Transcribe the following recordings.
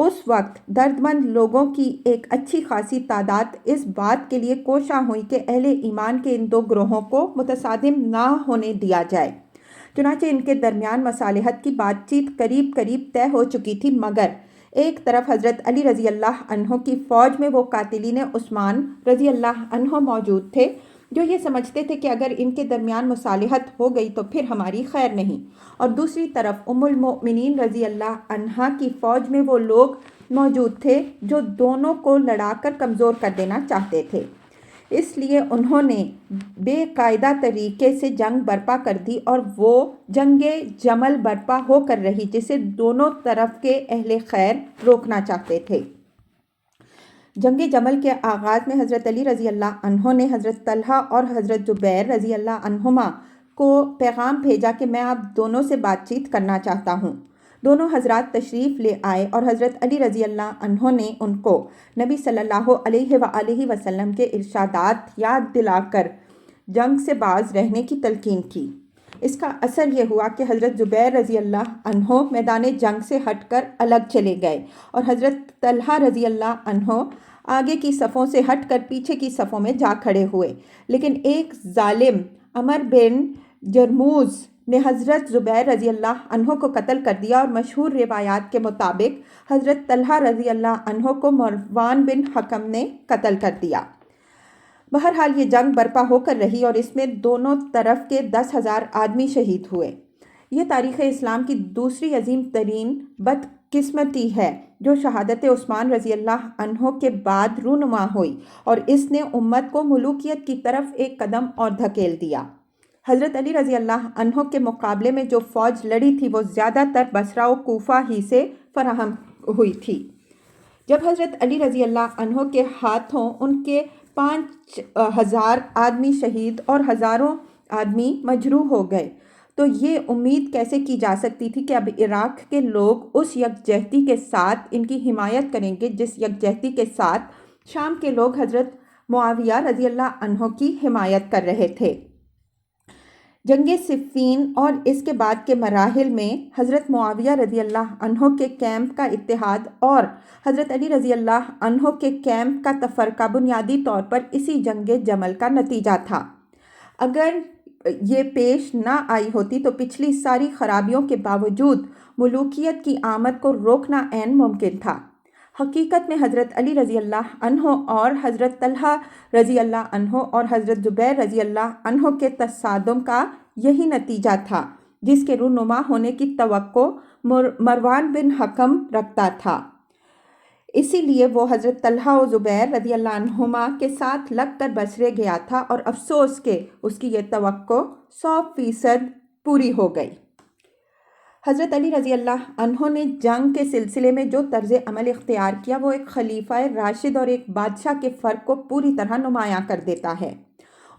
اس وقت دردمند لوگوں کی ایک اچھی خاصی تعداد اس بات کے لیے کوشاں ہوئی کہ اہل ایمان کے ان دو گروہوں کو متصادم نہ ہونے دیا جائے۔ چنانچہ ان کے درمیان مصالحت کی بات چیت قریب قریب طے ہو چکی تھی، مگر ایک طرف حضرت علی رضی اللہ عنہ کی فوج میں وہ قاتلین عثمان رضی اللہ عنہ موجود تھے جو یہ سمجھتے تھے کہ اگر ان کے درمیان مصالحت ہو گئی تو پھر ہماری خیر نہیں، اور دوسری طرف ام المؤمنین رضی اللہ عنہا کی فوج میں وہ لوگ موجود تھے جو دونوں کو لڑا کر کمزور کر دینا چاہتے تھے۔ اس لیے انہوں نے بے قاعدہ طریقے سے جنگ برپا کر دی، اور وہ جنگ جمل برپا ہو کر رہی جسے دونوں طرف کے اہل خیر روکنا چاہتے تھے۔ جنگ جمل کے آغاز میں حضرت علی رضی اللہ عنہ نے حضرت طلحہ اور حضرت زبیر رضی اللہ عنہما کو پیغام بھیجا کہ میں آپ دونوں سے بات چیت کرنا چاہتا ہوں۔ دونوں حضرات تشریف لے آئے اور حضرت علی رضی اللہ عنہ نے ان کو نبی صلی اللہ علیہ وآلہ وسلم کے ارشادات یاد دلا کر جنگ سے باز رہنے کی تلقین کی۔ اس کا اثر یہ ہوا کہ حضرت زبیر رضی اللہ عنہ میدان جنگ سے ہٹ کر الگ چلے گئے، اور حضرت طلحہ رضی اللہ عنہ آگے کی صفوں سے ہٹ کر پیچھے کی صفوں میں جا کھڑے ہوئے۔ لیکن ایک ظالم عمر بن جرموز نے حضرت زبیر رضی اللہ عنہ کو قتل کر دیا، اور مشہور روایات کے مطابق حضرت طلحہ رضی اللہ عنہ کو مروان بن حکم نے قتل کر دیا۔ بہرحال یہ جنگ برپا ہو کر رہی، اور اس میں دونوں طرف کے 10,000 آدمی شہید ہوئے۔ یہ تاریخ اسلام کی دوسری عظیم ترین بدقسمتی ہے جو شہادت عثمان رضی اللہ عنہ کے بعد رونما ہوئی، اور اس نے امت کو ملوکیت کی طرف ایک قدم اور دھکیل دیا۔ حضرت علی رضی اللہ عنہ کے مقابلے میں جو فوج لڑی تھی وہ زیادہ تر بصرہ و کوفہ ہی سے فراہم ہوئی تھی۔ جب حضرت علی رضی اللہ عنہ کے ہاتھوں ان کے 5,000 آدمی شہید اور ہزاروں آدمی مجروح ہو گئے تو یہ امید کیسے کی جا سکتی تھی کہ اب عراق کے لوگ اس یکجہتی کے ساتھ ان کی حمایت کریں گے جس یکجہتی کے ساتھ شام کے لوگ حضرت معاویہ رضی اللہ عنہ کی حمایت کر رہے تھے۔ جنگ صفین اور اس کے بعد کے مراحل میں حضرت معاویہ رضی اللہ عنہ کے کیمپ کا اتحاد اور حضرت علی رضی اللہ عنہ کے کیمپ کا تفرقہ بنیادی طور پر اسی جنگ جمل کا نتیجہ تھا۔ اگر یہ پیش نہ آئی ہوتی تو پچھلی ساری خرابیوں کے باوجود ملوکیت کی آمد کو روکنا عین ممکن تھا۔ حقیقت میں حضرت علی رضی اللہ عنہ اور حضرت طلحہ رضی اللہ عنہ اور حضرت زبیر رضی اللہ عنہ کے تصادم کا یہی نتیجہ تھا جس کے رونما ہونے کی توقع مروان بن حکم رکھتا تھا۔ اسی لیے وہ حضرت طلحہ و زبیر رضی اللہ عنہما کے ساتھ لگ کر بصرے گیا تھا، اور افسوس کہ اس کی یہ توقع 100% پوری ہو گئی۔ حضرت علی رضی اللہ عنہ نے جنگ کے سلسلے میں جو طرز عمل اختیار کیا وہ ایک خلیفہ راشد اور ایک بادشاہ کے فرق کو پوری طرح نمایاں کر دیتا ہے۔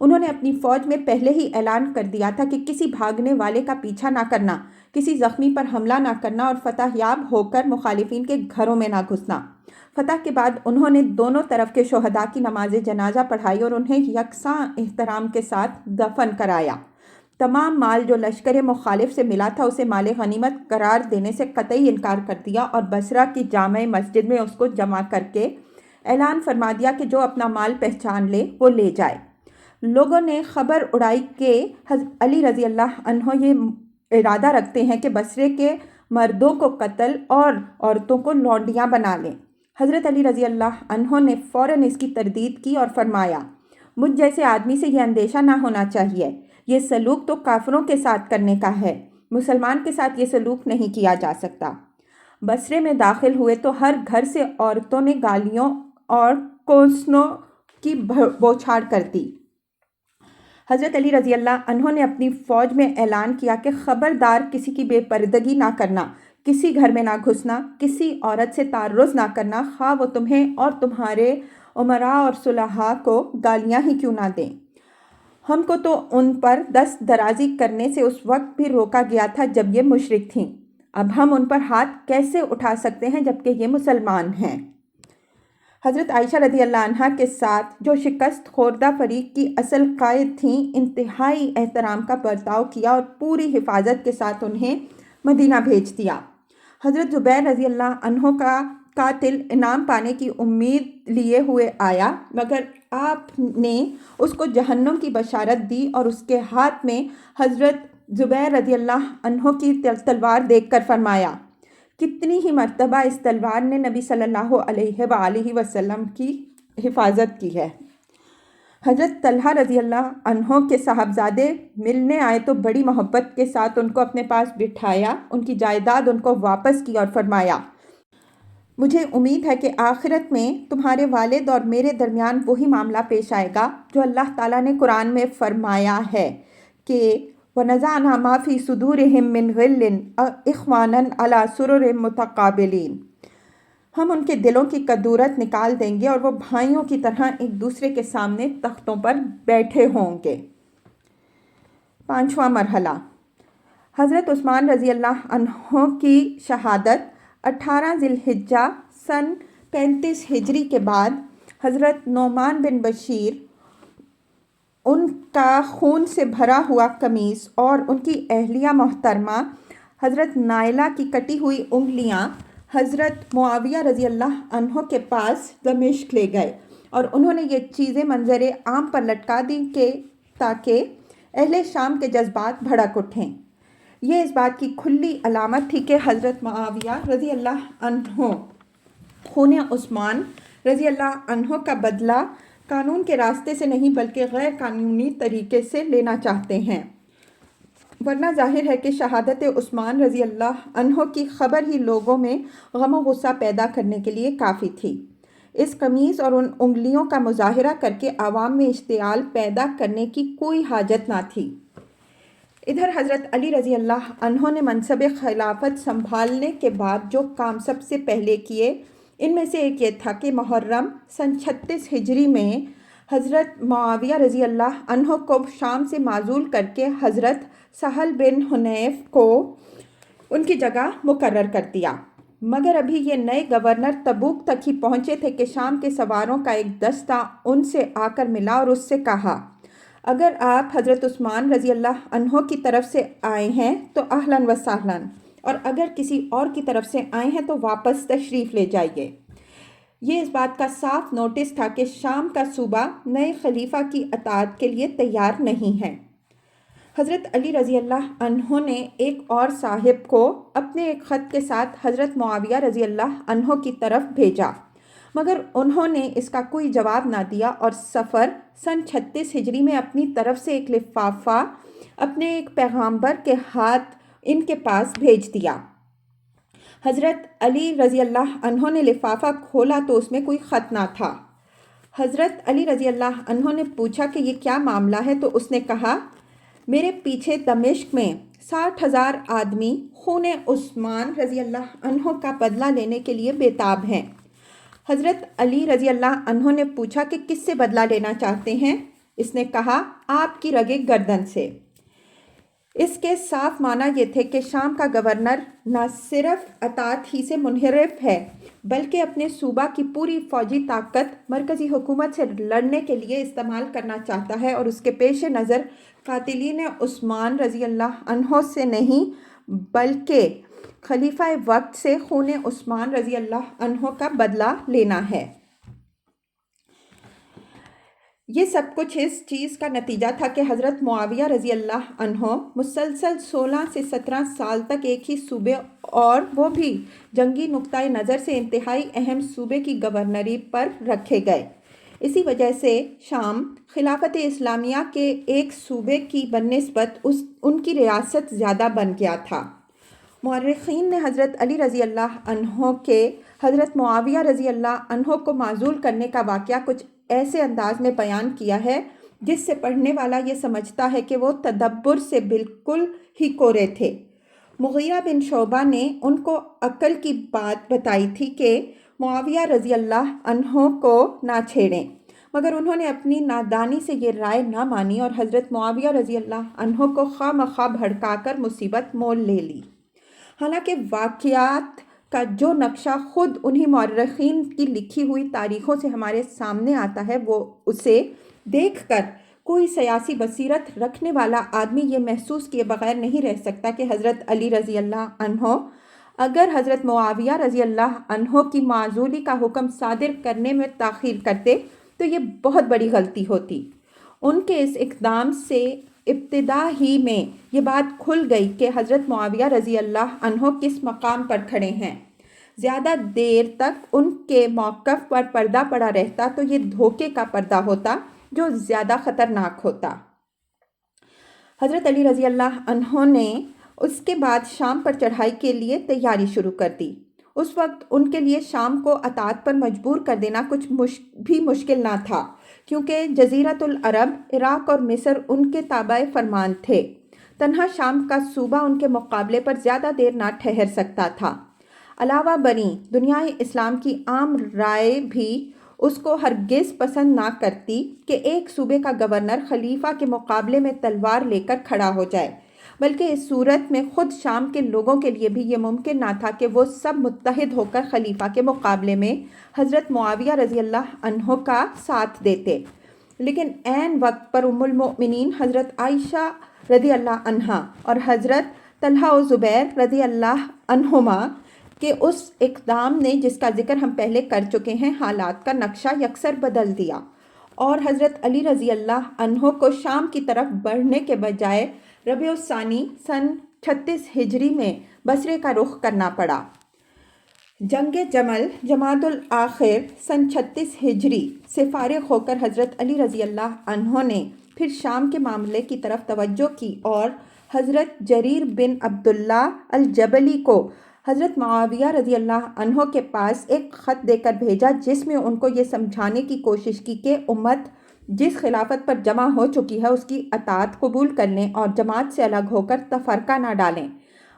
انہوں نے اپنی فوج میں پہلے ہی اعلان کر دیا تھا کہ کسی بھاگنے والے کا پیچھا نہ کرنا، کسی زخمی پر حملہ نہ کرنا اور فتح یاب ہو کر مخالفین کے گھروں میں نہ گھسنا۔ فتح کے بعد انہوں نے دونوں طرف کے شہداء کی نماز جنازہ پڑھائی اور انہیں یکساں احترام کے ساتھ دفن کرایا۔ تمام مال جو لشکر مخالف سے ملا تھا اسے مال غنیمت قرار دینے سے قطعی انکار کر دیا، اور بصرہ کی جامع مسجد میں اس کو جمع کر کے اعلان فرما دیا کہ جو اپنا مال پہچان لے وہ لے جائے۔ لوگوں نے خبر اڑائی کہ علی رضی اللہ عنہ یہ ارادہ رکھتے ہیں کہ بصرے کے مردوں کو قتل اور عورتوں کو لونڈیاں بنا لیں۔ حضرت علی رضی اللہ عنہ نے فوراً اس کی تردید کی اور فرمایا، مجھ جیسے آدمی سے یہ اندیشہ نہ ہونا چاہیے، یہ سلوک تو کافروں کے ساتھ کرنے کا ہے، مسلمان کے ساتھ یہ سلوک نہیں کیا جا سکتا۔ بصرے میں داخل ہوئے تو ہر گھر سے عورتوں نے گالیوں اور کوسنوں کی بوچھاڑ کر دی۔ حضرت علی رضی اللہ عنہ نے اپنی فوج میں اعلان کیا کہ خبردار کسی کی بے پردگی نہ کرنا، کسی گھر میں نہ گھسنا، کسی عورت سے تعرض نہ کرنا، خواہ وہ تمہیں اور تمہارے امراء اور صلحاء کو گالیاں ہی کیوں نہ دیں۔ ہم کو تو ان پر دست درازی کرنے سے اس وقت بھی روکا گیا تھا جب یہ مشرک تھیں، اب ہم ان پر ہاتھ کیسے اٹھا سکتے ہیں جبکہ یہ مسلمان ہیں۔ حضرت عائشہ رضی اللہ عنہا کے ساتھ جو شکست خوردہ فریق کی اصل قائد تھیں انتہائی احترام کا برتاؤ کیا اور پوری حفاظت کے ساتھ انہیں مدینہ بھیج دیا۔ حضرت زبیر رضی اللہ عنہ کا قاتل انعام پانے کی امید لیے ہوئے آیا، مگر آپ نے اس کو جہنم کی بشارت دی اور اس کے ہاتھ میں حضرت زبیر رضی اللہ عنہ کی تلوار دیکھ کر فرمایا، کتنی ہی مرتبہ اس تلوار نے نبی صلی اللہ علیہ وآلہ وسلم کی حفاظت کی ہے۔ حضرت طلحہ رضی اللہ عنہ کے صاحبزادے ملنے آئے تو بڑی محبت کے ساتھ ان کو اپنے پاس بٹھایا، ان کی جائیداد ان کو واپس کی اور فرمایا، مجھے امید ہے کہ آخرت میں تمہارے والد اور میرے درمیان وہی معاملہ پیش آئے گا جو اللہ تعالیٰ نے قرآن میں فرمایا ہے کہ وَنَزَعْنَا مَا فِي صُدُورِهِم مِّن غِلٍّ إِخْوَانًا عَلَىٰ سُرُرٍ مُتَقَابِلِينَ۔ ہم ان کے دلوں کی کدورت نکال دیں گے اور وہ بھائیوں کی طرح ایک دوسرے کے سامنے تختوں پر بیٹھے ہوں گے۔ 5واں مرحلہ، حضرت عثمان رضی اللہ عنہ کی شہادت 18 ذی الحجہ سن 35 ہجری کے بعد حضرت نعمان بن بشیر، ان کا خون سے بھرا ہوا قمیص اور ان کی اہلیہ محترمہ حضرت نائلہ کی کٹی ہوئی انگلیاں حضرت معاویہ رضی اللہ عنہ کے پاس دمشق لے گئے اور انہوں نے یہ چیزیں منظر عام پر لٹکا دیں تاکہ اہل شام کے جذبات بھڑک اٹھیں۔ یہ اس بات کی کھلی علامت تھی کہ حضرت معاویہ رضی اللہ عنہ خون عثمان رضی اللہ عنہ کا بدلہ قانون کے راستے سے نہیں بلکہ غیر قانونی طریقے سے لینا چاہتے ہیں، ورنہ ظاہر ہے کہ شہادت عثمان رضی اللہ عنہ کی خبر ہی لوگوں میں غم و غصہ پیدا کرنے کے لیے کافی تھی۔ اس قمیص اور ان انگلیوں کا مظاہرہ کر کے عوام میں اشتعال پیدا کرنے کی کوئی حاجت نہ تھی۔ ادھر حضرت علی رضی اللہ عنہ نے منصب خلافت سنبھالنے کے بعد جو کام سب سے پہلے کیے، ان میں سے ایک یہ تھا کہ محرم سن 36 ہجری میں حضرت معاویہ رضی اللہ عنہ کو شام سے معزول کر کے حضرت سہل بن حنیف کو ان کی جگہ مقرر کر دیا، مگر ابھی یہ نئے گورنر تبوک تک ہی پہنچے تھے کہ شام کے سواروں کا ایک دستہ ان سے آ کر ملا اور اس سے کہا، اگر آپ حضرت عثمان رضی اللہ عنہ کی طرف سے آئے ہیں تو اہلاً و سہلاً، اور اگر کسی اور کی طرف سے آئے ہیں تو واپس تشریف لے جائیے۔ یہ اس بات کا صاف نوٹس تھا کہ شام کا صوبہ نئے خلیفہ کی اطاعت کے لیے تیار نہیں ہے۔ حضرت علی رضی اللہ عنہ نے ایک اور صاحب کو اپنے ایک خط کے ساتھ حضرت معاویہ رضی اللہ عنہ کی طرف بھیجا، مگر انہوں نے اس کا کوئی جواب نہ دیا اور صفر سن 36 ہجری میں اپنی طرف سے ایک لفافہ اپنے ایک پیغامبر کے ہاتھ ان کے پاس بھیج دیا۔ حضرت علی رضی اللہ عنہ نے لفافہ کھولا تو اس میں کوئی خط نہ تھا۔ حضرت علی رضی اللہ عنہ نے پوچھا کہ یہ کیا معاملہ ہے، تو اس نے کہا، میرے پیچھے دمشق میں 60,000 آدمی خون عثمان رضی اللہ عنہ کا بدلہ لینے کے لیے بےتاب ہیں۔ حضرت علی رضی اللہ عنہ نے پوچھا کہ کس سے بدلہ لینا چاہتے ہیں؟ اس نے کہا، آپ کی رگِ گردن سے۔ اس کے صاف معنی یہ تھے کہ شام کا گورنر نہ صرف اطاعت ہی سے منحرف ہے بلکہ اپنے صوبہ کی پوری فوجی طاقت مرکزی حکومت سے لڑنے کے لیے استعمال کرنا چاہتا ہے، اور اس کے پیش نظر قاتلین عثمان رضی اللہ عنہ سے نہیں بلکہ خلیفہ وقت سے خون عثمان رضی اللہ عنہ کا بدلہ لینا ہے۔ یہ سب کچھ اس چیز کا نتیجہ تھا کہ حضرت معاویہ رضی اللہ عنہ مسلسل 16 سے 17 سال تک ایک ہی صوبے اور وہ بھی جنگی نقطۂ نظر سے انتہائی اہم صوبے کی گورنری پر رکھے گئے۔ اسی وجہ سے شام خلافت اسلامیہ کے ایک صوبے کی بنسبت ان کی ریاست زیادہ بن گیا تھا۔ مورخین نے حضرت علی رضی اللہ عنہ کے حضرت معاویہ رضی اللہ عنہ کو معزول کرنے کا واقعہ کچھ ایسے انداز میں بیان کیا ہے جس سے پڑھنے والا یہ سمجھتا ہے کہ وہ تدبر سے بالکل ہی کورے تھے۔ مغیرہ بن شعبہ نے ان کو عقل کی بات بتائی تھی کہ معاویہ رضی اللہ عنہ کو نہ چھیڑیں، مگر انہوں نے اپنی نادانی سے یہ رائے نہ مانی اور حضرت معاویہ رضی اللہ عنہ کو خواہ مخواہ بھڑکا کر مصیبت مول لے لی۔ حالانکہ واقعات کا جو نقشہ خود انہی مورخین کی لکھی ہوئی تاریخوں سے ہمارے سامنے آتا ہے، وہ اسے دیکھ کر کوئی سیاسی بصیرت رکھنے والا آدمی یہ محسوس کیے بغیر نہیں رہ سکتا کہ حضرت علی رضی اللہ عنہ اگر حضرت معاویہ رضی اللہ عنہ کی معزولی کا حکم صادر کرنے میں تاخیر کرتے تو یہ بہت بڑی غلطی ہوتی۔ ان کے اس اقدام سے ابتدا ہی میں یہ بات کھل گئی کہ حضرت معاویہ رضی اللہ عنہ کس مقام پر کھڑے ہیں۔ زیادہ دیر تک ان کے موقف پر پردہ پڑا رہتا تو یہ دھوکے کا پردہ ہوتا جو زیادہ خطرناک ہوتا۔ حضرت علی رضی اللہ عنہ نے اس کے بعد شام پر چڑھائی کے لیے تیاری شروع کر دی۔ اس وقت ان کے لیے شام کو اطاعت پر مجبور کر دینا کچھ بھی مشکل نہ تھا، کیونکہ جزیرۃ العرب، عراق اور مصر ان کے تابع فرمان تھے۔ تنہا شام کا صوبہ ان کے مقابلے پر زیادہ دیر نہ ٹھہر سکتا تھا۔ علاوہ بری دنیائے اسلام کی عام رائے بھی اس کو ہرگز پسند نہ کرتی کہ ایک صوبے کا گورنر خلیفہ کے مقابلے میں تلوار لے کر کھڑا ہو جائے، بلکہ اس صورت میں خود شام کے لوگوں کے لیے بھی یہ ممکن نہ تھا کہ وہ سب متحد ہو کر خلیفہ کے مقابلے میں حضرت معاویہ رضی اللہ عنہ کا ساتھ دیتے۔ لیکن عین وقت پر ام المؤمنین حضرت عائشہ رضی اللہ عنہا اور حضرت طلحہ و زبیر رضی اللہ عنہما کہ اس اقدام نے، جس کا ذکر ہم پہلے کر چکے ہیں، حالات کا نقشہ یکسر بدل دیا اور حضرت علی رضی اللہ عنہ کو شام کی طرف بڑھنے کے بجائے ربیع الثانی سن 36 ہجری میں بصرے کا رخ کرنا پڑا۔ جنگ جمل جمادی الآخر سن 36 ہجری سے فارغ ہو کر حضرت علی رضی اللہ عنہ نے پھر شام کے معاملے کی طرف توجہ کی اور حضرت جریر بن عبداللہ الجبلی کو حضرت معاویہ رضی اللہ عنہ کے پاس ایک خط دے کر بھیجا، جس میں ان کو یہ سمجھانے کی کوشش کی کہ امت جس خلافت پر جمع ہو چکی ہے اس کی اطاعت قبول کر لیں اور جماعت سے الگ ہو کر تفرقہ نہ ڈالیں۔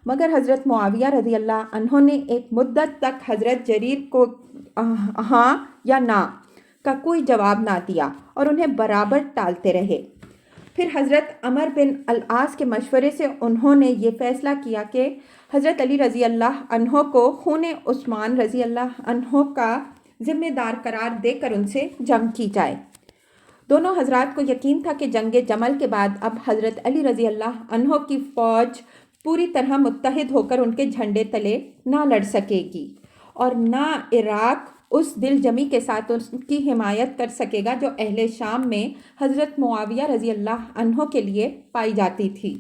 مگر حضرت معاویہ رضی اللہ عنہ نے ایک مدت تک حضرت جریر کو ہاں یا نہ کا کوئی جواب نہ دیا اور انہیں برابر ٹالتے رہے۔ پھر حضرت عمر بن العاص کے مشورے سے انہوں نے یہ فیصلہ کیا کہ حضرت علی رضی اللہ عنہ کو خون عثمان رضی اللہ عنہ کا ذمہ دار قرار دے کر ان سے جنگ کی جائے۔ دونوں حضرات کو یقین تھا کہ جنگ جمل کے بعد اب حضرت علی رضی اللہ عنہ کی فوج پوری طرح متحد ہو کر ان کے جھنڈے تلے نہ لڑ سکے گی اور نہ عراق اس دل جمی کے ساتھ اس کی حمایت کر سکے گا جو اہل شام میں حضرت معاویہ رضی اللہ عنہ کے لیے پائی جاتی تھی۔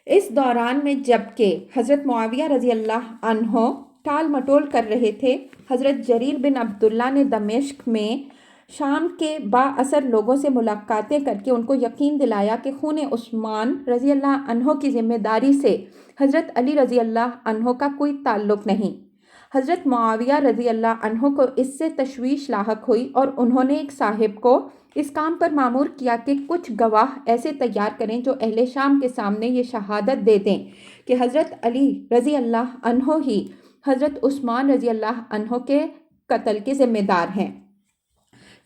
اس دوران میں جبکہ حضرت معاویہ رضی اللہ عنہ ٹال مٹول کر رہے تھے، حضرت جریر بن عبداللہ نے دمشق میں شام کے با اثر لوگوں سے ملاقاتیں کر کے ان کو یقین دلایا کہ خون عثمان رضی اللہ عنہ کی ذمہ داری سے حضرت علی رضی اللہ عنہ کا کوئی تعلق نہیں۔ حضرت معاویہ رضی اللہ عنہ کو اس سے تشویش لاحق ہوئی اور انہوں نے ایک صاحب کو اس کام پر مامور کیا کہ کچھ گواہ ایسے تیار کریں جو اہل شام کے سامنے یہ شہادت دے دیں کہ حضرت علی رضی اللہ عنہ ہی حضرت عثمان رضی اللہ عنہ کے قتل کے ذمہ دار ہیں۔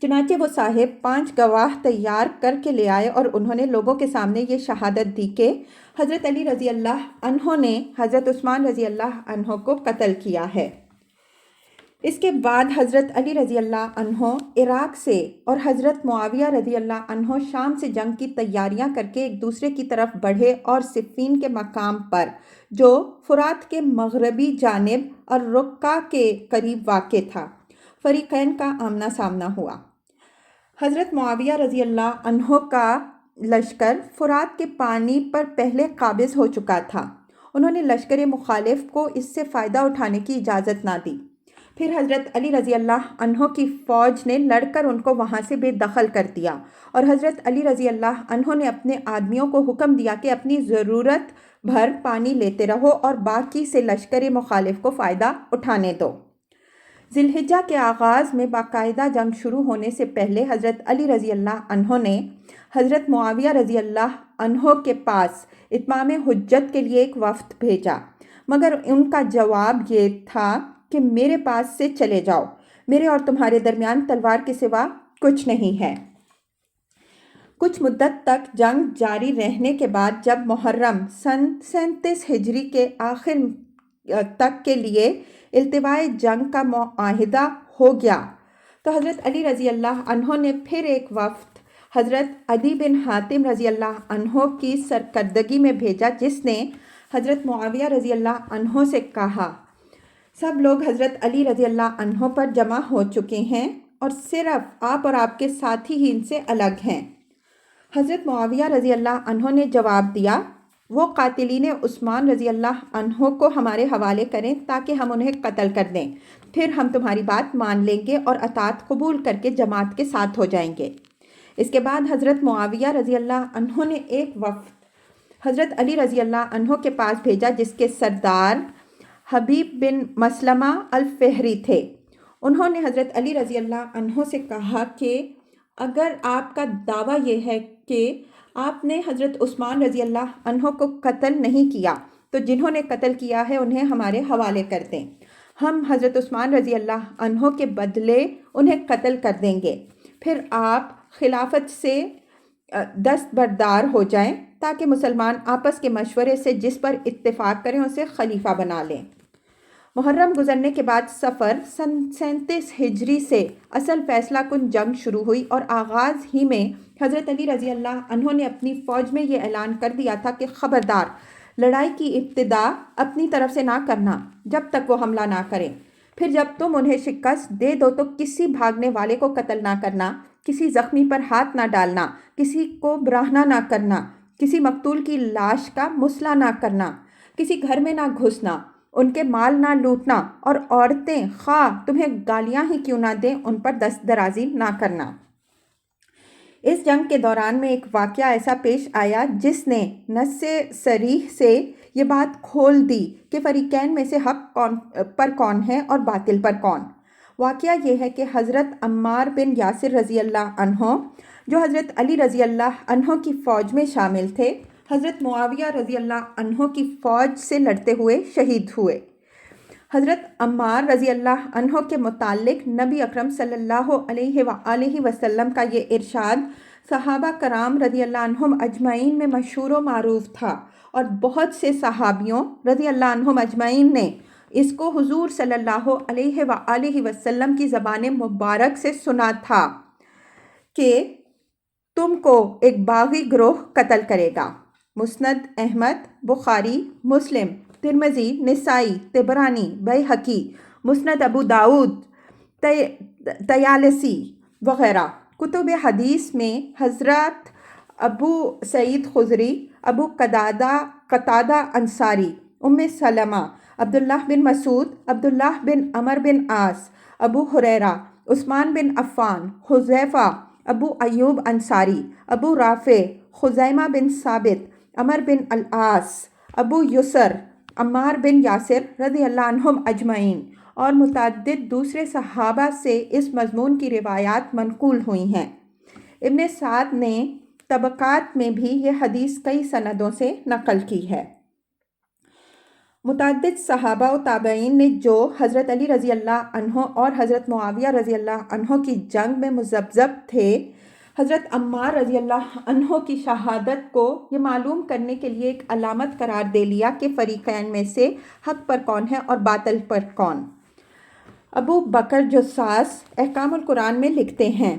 چنانچہ وہ صاحب 5 گواہ تیار کر کے لے آئے اور انہوں نے لوگوں کے سامنے یہ شہادت دی کہ حضرت علی رضی اللہ عنہ نے حضرت عثمان رضی اللہ عنہ کو قتل کیا ہے۔ اس کے بعد حضرت علی رضی اللہ عنہ عراق سے اور حضرت معاویہ رضی اللہ عنہ شام سے جنگ کی تیاریاں کر کے ایک دوسرے کی طرف بڑھے اور صفین کے مقام پر جو فرات کے مغربی جانب اور رقہ کے قریب واقع تھا فریقین کا آمنا سامنا ہوا۔ حضرت معاویہ رضی اللہ عنہ کا لشکر فرات کے پانی پر پہلے قابض ہو چکا تھا۔ انہوں نے لشکر مخالف کو اس سے فائدہ اٹھانے کی اجازت نہ دی۔ پھر حضرت علی رضی اللہ عنہ کی فوج نے لڑ کر ان کو وہاں سے بے دخل کر دیا اور حضرت علی رضی اللہ عنہ نے اپنے آدمیوں کو حکم دیا کہ اپنی ضرورت بھر پانی لیتے رہو اور باقی سے لشکر مخالف کو فائدہ اٹھانے دو۔ ذی الحجہ کے آغاز میں باقاعدہ جنگ شروع ہونے سے پہلے حضرت علی رضی اللہ عنہ نے حضرت معاویہ رضی اللہ عنہ کے پاس اتمام حجت کے لیے ایک وفد بھیجا، مگر ان کا جواب یہ تھا کہ میرے پاس سے چلے جاؤ، میرے اور تمہارے درمیان تلوار کے سوا کچھ نہیں ہے۔ کچھ مدت تک جنگ جاری رہنے کے بعد جب محرم سن 37 ہجری کے آخر تک کے لیے التواء جنگ کا معاہدہ ہو گیا تو حضرت علی رضی اللہ عنہ نے پھر ایک وفد حضرت عدی بن حاتم رضی اللہ عنہ کی سرکردگی میں بھیجا، جس نے حضرت معاویہ رضی اللہ عنہ سے کہا، سب لوگ حضرت علی رضی اللہ عنہ پر جمع ہو چکے ہیں اور صرف آپ اور آپ کے ساتھی ہی ان سے الگ ہیں۔ حضرت معاویہ رضی اللہ عنہ نے جواب دیا، وہ قاتلین عثمان رضی اللہ عنہ کو ہمارے حوالے کریں تاکہ ہم انہیں قتل کر دیں، پھر ہم تمہاری بات مان لیں گے اور اطاعت قبول کر کے جماعت کے ساتھ ہو جائیں گے۔ اس کے بعد حضرت معاویہ رضی اللہ عنہ نے ایک وفد حضرت علی رضی اللہ عنہ کے پاس بھیجا جس کے سردار حبیب بن مسلمہ الفہری تھے۔ انہوں نے حضرت علی رضی اللہ عنہ سے کہا کہ اگر آپ کا دعویٰ یہ ہے کہ آپ نے حضرت عثمان رضی اللہ عنہ کو قتل نہیں کیا تو جنہوں نے قتل کیا ہے انہیں ہمارے حوالے کر دیں، ہم حضرت عثمان رضی اللہ عنہ کے بدلے انہیں قتل کر دیں گے، پھر آپ خلافت سے دستبردار ہو جائیں تاکہ مسلمان آپس کے مشورے سے جس پر اتفاق کریں اسے خلیفہ بنا لیں۔ محرم گزرنے کے بعد صفر سن 37 ہجری سے اصل فیصلہ کن جنگ شروع ہوئی اور آغاز ہی میں حضرت علی رضی اللہ عنہ نے اپنی فوج میں یہ اعلان کر دیا تھا کہ خبردار، لڑائی کی ابتدا اپنی طرف سے نہ کرنا جب تک وہ حملہ نہ کریں، پھر جب تم انہیں شکست دے دو تو کسی بھاگنے والے کو قتل نہ کرنا، کسی زخمی پر ہاتھ نہ ڈالنا، کسی کو برہنہ نہ کرنا، کسی مقتول کی لاش کا مسئلہ نہ کرنا، کسی گھر میں نہ گھسنا، ان کے مال نہ لوٹنا، اور عورتیں خواہ تمہیں گالیاں ہی کیوں نہ دیں ان پر دست درازی نہ کرنا۔ اس جنگ کے دوران میں ایک واقعہ ایسا پیش آیا جس نے نص صریح سے یہ بات کھول دی کہ فریقین میں سے حق پر کون ہے اور باطل پر کون۔ واقعہ یہ ہے کہ حضرت عمار بن یاسر رضی اللہ عنہ جو حضرت علی رضی اللہ عنہ کی فوج میں شامل تھے، حضرت معاویہ رضی اللہ عنہ کی فوج سے لڑتے ہوئے شہید ہوئے۔ حضرت عمار رضی اللہ عنہ کے متعلق نبی اکرم صلی اللہ علیہ وآلہ وسلم کا یہ ارشاد صحابہ کرام رضی اللہ عنہم اجمعین میں مشہور و معروف تھا، اور بہت سے صحابیوں رضی اللہ عنہم اجمعین نے اس کو حضور صلی اللہ علیہ وآلہ وسلم کی زبان مبارک سے سنا تھا کہ تم کو ایک باغی گروہ قتل کرے گا۔ مسند احمد، بخاری، مسلم، ترمذی، نسائی، طبرانی، بیہقی، مسند ابو داؤد، طیالسی وغیرہ کتب حدیث میں حضرت ابو سعید خدری، ابو قتادہ انصاری، ام سلمہ، عبداللہ بن مسعود، عبداللہ بن عمر بن عاص، ابو ہریرہ، عثمان بن عفان، حذیفہ، ابو ایوب انصاری، ابو رافع، خزیمہ بن ثابت، عمر بن العاص، ابو یسر، عمار بن یاسر رضی اللہ عنہم اجمعین اور متعدد دوسرے صحابہ سے اس مضمون کی روایات منقول ہوئی ہیں۔ ابن سعد نے طبقات میں بھی یہ حدیث کئی سندوں سے نقل کی ہے۔ متعدد صحابہ و تابعین نے جو حضرت علی رضی اللہ عنہ اور حضرت معاویہ رضی اللہ عنہ کی جنگ میں مذبذب تھے، حضرت عمار رضی اللہ عنہ کی شہادت کو یہ معلوم کرنے کے لیے ایک علامت قرار دے لیا کہ فریقین میں سے حق پر کون ہے اور باطل پر کون۔ ابو بکر جصاص احکام القرآن میں لکھتے ہیں،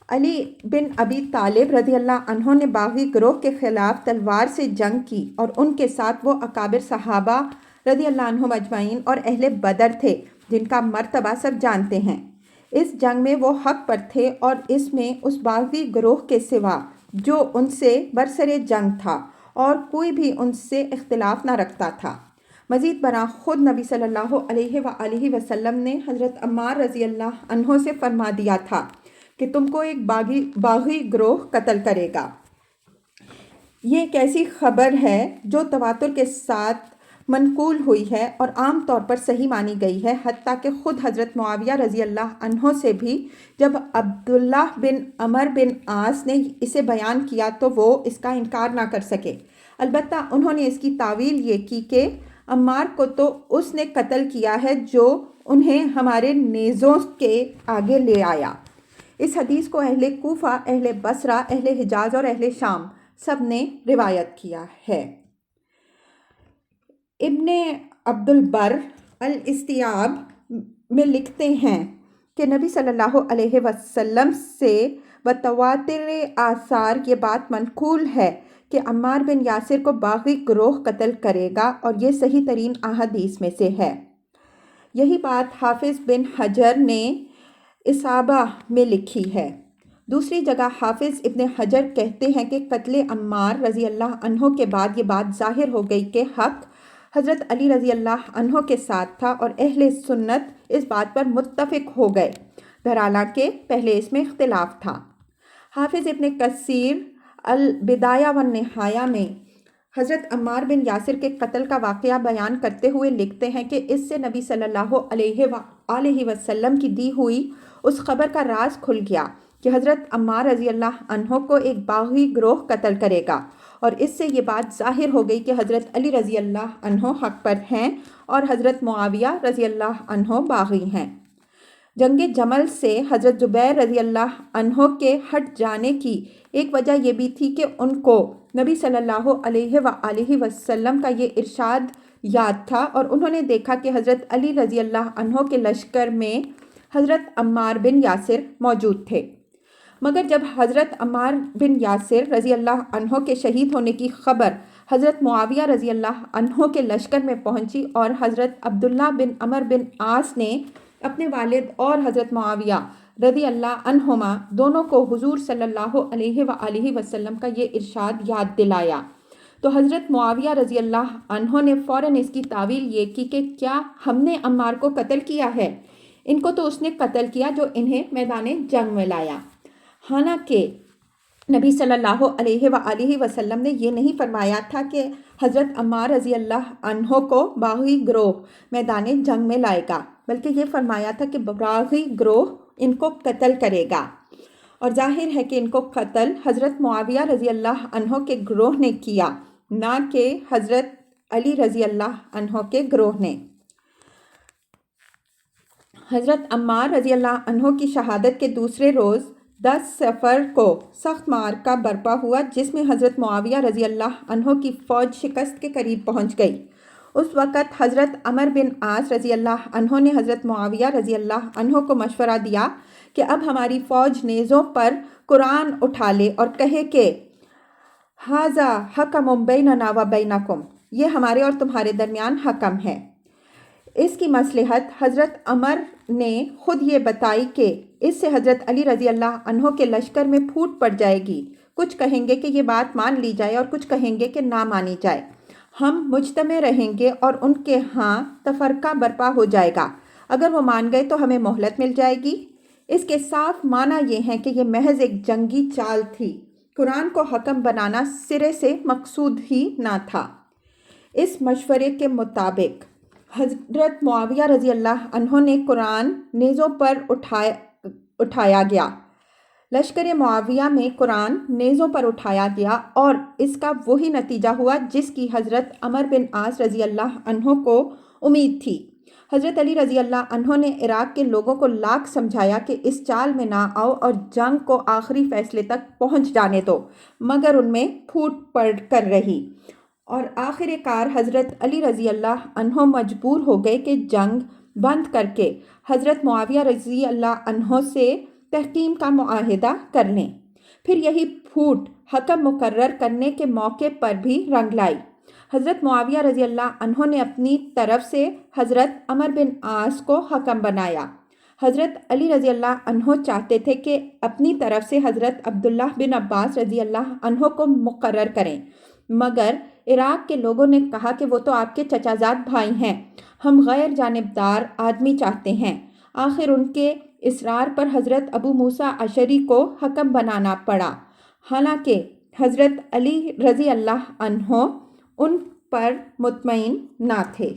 علی بن ابی طالب رضی اللہ عنہ نے باغی گروہ کے خلاف تلوار سے جنگ کی اور ان کے ساتھ وہ اکابر صحابہ رضی اللہ عنہم اجمعین اور اہل بدر تھے جن کا مرتبہ سب جانتے ہیں۔ اس جنگ میں وہ حق پر تھے اور اس میں اس باغی گروہ کے سوا جو ان سے برسر جنگ تھا اور کوئی بھی ان سے اختلاف نہ رکھتا تھا۔ مزید برآں خود نبی صلی اللہ علیہ وآلہ وسلم نے حضرت عمار رضی اللہ عنہ سے فرما دیا تھا کہ تم کو ایک باغی گروہ قتل کرے گا۔ یہ ایک ایسی خبر ہے جو تواتر کے ساتھ منقول ہوئی ہے اور عام طور پر صحیح مانی گئی ہے، حتیٰ کہ خود حضرت معاویہ رضی اللہ عنہ سے بھی جب عبداللہ بن عمر بن عاص نے اسے بیان کیا تو وہ اس کا انکار نہ کر سکے۔ البتہ انہوں نے اس کی تاویل یہ کی کہ عمار کو تو اس نے قتل کیا ہے جو انہیں ہمارے نیزوں کے آگے لے آیا۔ اس حدیث کو اہل کوفہ، اہل بصرہ، اہل حجاز اور اہل شام سب نے روایت کیا ہے۔ ابن عبد البر الاستیاب میں لکھتے ہیں کہ نبی صلی اللہ علیہ وسلم سے بتواتر آثار یہ بات منقول ہے کہ عمار بن یاسر کو باغی گروہ قتل کرے گا، اور یہ صحیح ترین احادیث میں سے ہے۔ یہی بات حافظ بن حجر نے اصابہ میں لکھی ہے۔ دوسری جگہ حافظ ابن حجر کہتے ہیں کہ قتل عمار رضی اللہ عنہ کے بعد یہ بات ظاہر ہو گئی کہ حق حضرت علی رضی اللہ عنہ کے ساتھ تھا، اور اہل سنت اس بات پر متفق ہو گئے، حالانکہ پہلے اس میں اختلاف تھا۔ حافظ ابن کثیر البدایہ والنہایہ میں حضرت عمار بن یاسر کے قتل کا واقعہ بیان کرتے ہوئے لکھتے ہیں کہ اس سے نبی صلی اللہ علیہ وسلم کی دی ہوئی اس خبر کا راز کھل گیا کہ حضرت عمار رضی اللہ عنہ کو ایک باغی گروہ قتل کرے گا، اور اس سے یہ بات ظاہر ہو گئی کہ حضرت علی رضی اللہ عنہ حق پر ہیں اور حضرت معاویہ رضی اللہ عنہ باغی ہیں۔ جنگ جمل سے حضرت زبیر رضی اللہ عنہ کے ہٹ جانے کی ایک وجہ یہ بھی تھی کہ ان کو نبی صلی اللہ علیہ وسلم کا یہ ارشاد یاد تھا، اور انہوں نے دیکھا کہ حضرت علی رضی اللہ عنہ کے لشکر میں حضرت عمار بن یاسر موجود تھے۔ مگر جب حضرت عمار بن یاسر رضی اللہ عنہ کے شہید ہونے کی خبر حضرت معاویہ رضی اللہ عنہ کے لشکر میں پہنچی، اور حضرت عبداللہ بن عمر بن عاص نے اپنے والد اور حضرت معاویہ رضی اللہ عنہما دونوں کو حضور صلی اللہ علیہ وسلم کا یہ ارشاد یاد دلایا، تو حضرت معاویہ رضی اللہ عنہ نے فوراً اس کی تعویل یہ کی کہ کیا ہم نے عمار کو قتل کیا ہے؟ ان کو تو اس نے قتل کیا جو انہیں میدان جنگ میں لایا۔ حالانکہ نبی صلی اللہ علیہ وسلم نے یہ نہیں فرمایا تھا کہ حضرت عمار رضی اللہ عنہ کو باغی گروہ میدان جنگ میں لائے گا، بلکہ یہ فرمایا تھا کہ باغی گروہ ان کو قتل کرے گا، اور ظاہر ہے کہ ان کو قتل حضرت معاویہ رضی اللہ عنہ کے گروہ نے کیا، نہ کہ حضرت علی رضی اللہ عنہ کے گروہ نے۔ حضرت عمار رضی اللہ عنہ کی شہادت کے دوسرے روز 10 صفر کو سخت معرکہ برپا ہوا، جس میں حضرت معاویہ رضی اللہ عنہ کی فوج شکست کے قریب پہنچ گئی۔ اس وقت حضرت عمر بن عاص رضی اللہ عنہ نے حضرت معاویہ رضی اللہ عنہ کو مشورہ دیا کہ اب ہماری فوج نیزوں پر قرآن اٹھا لے اور کہے کہ ھذا حکم بیننا و بینکم، یہ ہمارے اور تمہارے درمیان حکم ہے۔ اس کی مصلحت حضرت عمر نے خود یہ بتائی کہ اس سے حضرت علی رضی اللہ عنہ کے لشکر میں پھوٹ پڑ جائے گی، کچھ کہیں گے کہ یہ بات مان لی جائے اور کچھ کہیں گے کہ نہ مانی جائے، ہم مجتمع رہیں گے اور ان کے ہاں تفرقہ برپا ہو جائے گا، اگر وہ مان گئے تو ہمیں مہلت مل جائے گی۔ اس کے صاف معنی یہ ہیں کہ یہ محض ایک جنگی چال تھی، قرآن کو حکم بنانا سرے سے مقصود ہی نہ تھا۔ اس مشورے کے مطابق حضرت معاویہ رضی اللہ عنہ نے قرآن نیزوں پر اٹھایا گیا، لشکر معاویہ میں قرآن نیزوں پر اٹھایا گیا، اور اس کا وہی نتیجہ ہوا جس کی حضرت عمر بن عاص رضی اللہ عنہ کو امید تھی۔ حضرت علی رضی اللہ عنہ نے عراق کے لوگوں کو لاکھ سمجھایا کہ اس چال میں نہ آؤ اور جنگ کو آخری فیصلے تک پہنچ جانے دو، مگر ان میں پھوٹ پڑ کر رہی، اور آخر کار حضرت علی رضی اللہ عنہ مجبور ہو گئے کہ جنگ بند کر کے حضرت معاویہ رضی اللہ عنہ سے تحکیم کا معاہدہ کر لیں۔ پھر یہی پھوٹ حکم مقرر کرنے کے موقع پر بھی رنگ لائی۔ حضرت معاویہ رضی اللہ عنہ نے اپنی طرف سے حضرت عمر بن عاص کو حکم بنایا۔ حضرت علی رضی اللہ عنہ چاہتے تھے کہ اپنی طرف سے حضرت عبداللہ بن عباس رضی اللہ عنہ کو مقرر کریں، مگر عراق کے لوگوں نے کہا کہ وہ تو آپ کے چچا زاد بھائی ہیں، ہم غیر جانبدار آدمی چاہتے ہیں۔ آخر ان کے اصرار پر حضرت ابو موسیٰ اشعری کو حکم بنانا پڑا، حالانکہ حضرت علی رضی اللہ عنہ ان پر مطمئن نہ تھے۔